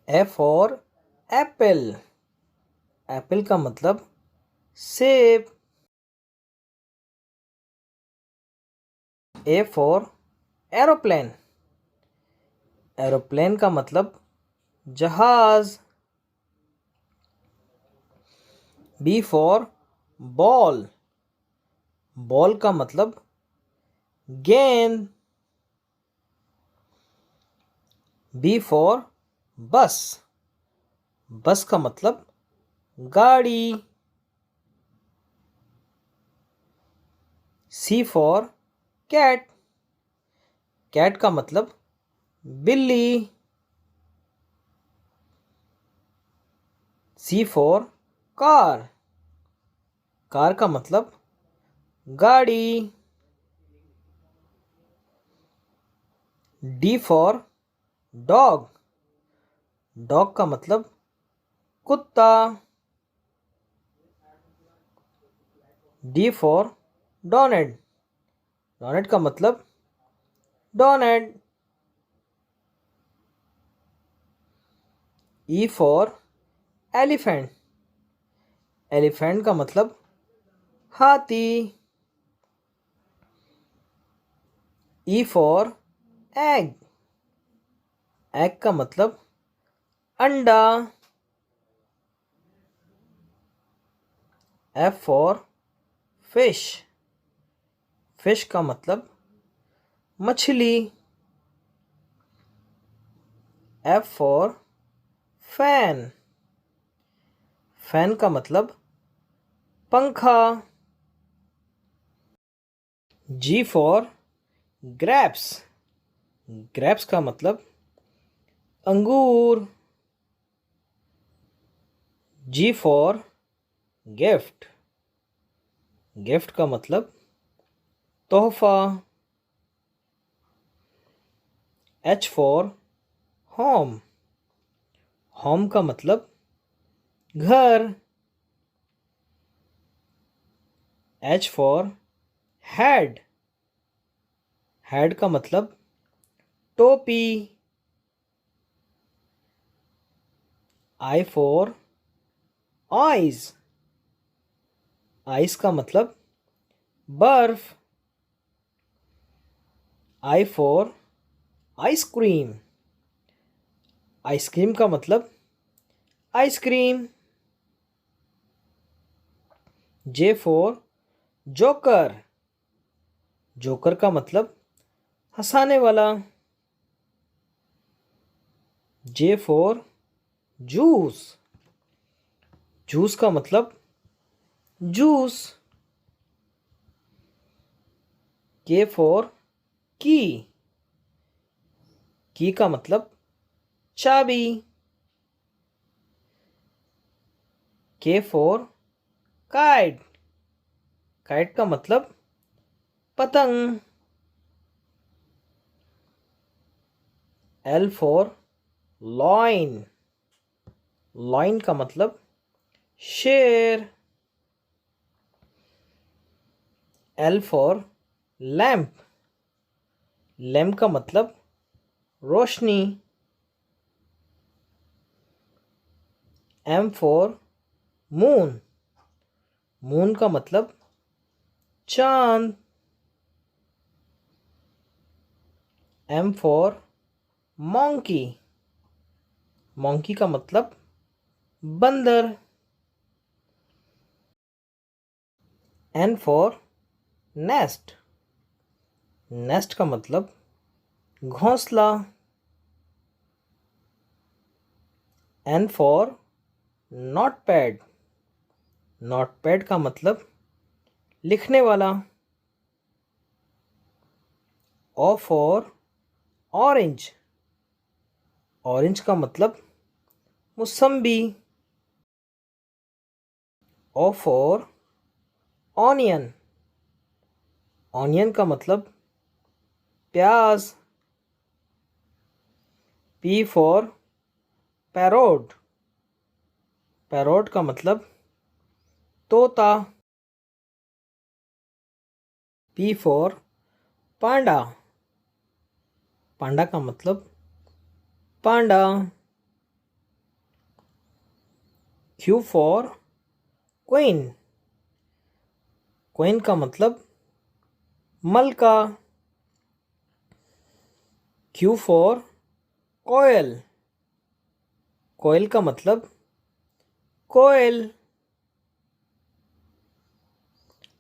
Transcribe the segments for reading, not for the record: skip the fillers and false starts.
A for Apple. Apple का मतलब सेब। A for aeroplane. एरोप्लेन का मतलब जहाज। B for ball. बॉल का मतलब गेंद। बी फॉर बस। बस का मतलब गाड़ी। सी फॉर कैट। कैट का मतलब बिल्ली। सी फॉर कार। कार का मतलब गाड़ी। D for dog. डॉग का मतलब कुत्ता। D for donate. डोनेट का मतलब donate. E for elephant. Elephant का मतलब हाथी। E for egg. एग का मतलब अंडा। F for fish. फिश का मतलब मछली। F for fan. फैन का मतलब पंखा। जी फॉर ग्रेप्स। ग्रेप्स का मतलब अंगूर। जी फॉर गिफ्ट। गिफ्ट का मतलब तोहफा। H for home. होम का मतलब घर। H for head. हेड का मतलब टोपी। I for eyes. आइस का मतलब बर्फ। I for ice cream. आइसक्रीम का मतलब ice cream. J for joker. Joker का मतलब हंसाने वाला। J for juice. जूस का मतलब जूस। के फॉर की। की का मतलब चाबी। के फॉर काइट। काइट का मतलब पतंग। L for lion. लॉइन का मतलब शेर। L for lamp. लैम्प का मतलब रोशनी। M for moon. मून का मतलब चांद। M for monkey. मॉन्की का मतलब बंदर। N for nest. नेस्ट का मतलब घोंसला। N for notepad. नोटपैड का मतलब लिखने वाला। O for orange. ऑरेंज का मतलब मौसम्बी। O for onion. ऑनियन का मतलब प्याज। P for parrot. पैरोट का मतलब तोता। पी फॉर पांडा। पांडा का मतलब पांडा। Q for queen. क्वीन का मतलब मलका. Q for कोयल. कोयल का मतलब कोयल.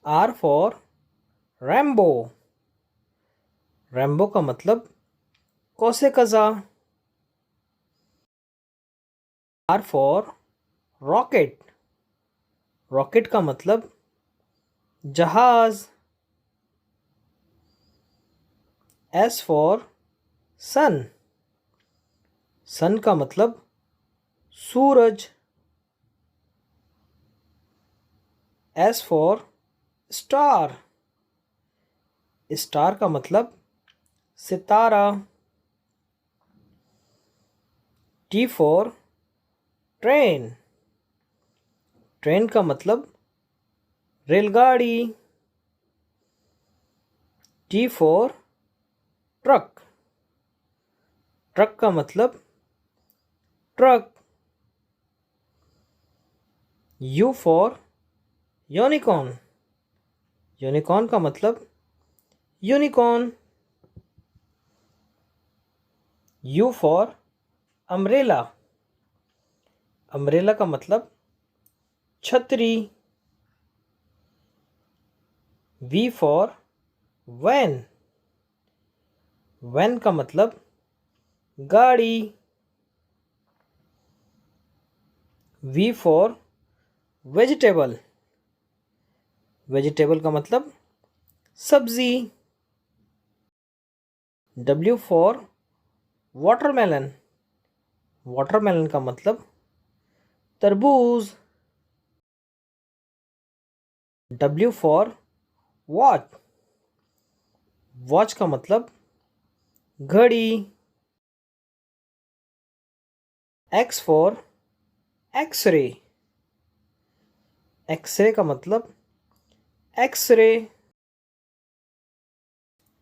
R for Rambo. रैम्बो का मतलब कौसे कज़ा. R for rocket. रॉकेट का मतलब जहाज. S for सन. सन का मतलब सूरज. S for star. स्टार का मतलब सितारा. T for train. ट्रेन का मतलब रेलगाड़ी. T for truck. ट्रक का मतलब truck. U for unicorn. Unicorn का मतलब unicorn. U for umbrella. Umbrella का मतलब छतरी. V for van. वैन का मतलब गाड़ी. V for vegetable. वेजिटेबल का मतलब सब्जी. W for watermelon. वाटरमेलन का मतलब तरबूज. W for watch. वॉच का मतलब घड़ी. X for x ray. एक्सरे का मतलब X ray.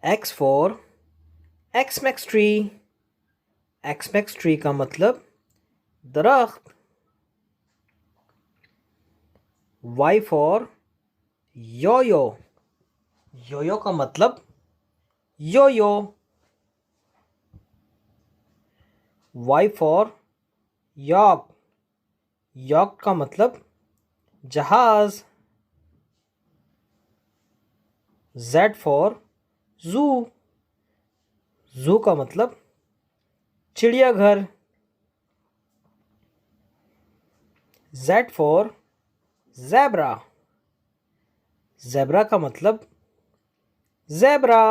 X for Xmas tree. Xmas tree का मतलब दरख्त. Y for yoyo. योयो का मतलब योयो. Y for यॉक. यॉक का मतलब जहाज. Z for जू. जू का मतलब चिड़ियाघर. Z for zebra. ज़ेब्रा का मतलब ज़ेब्रा.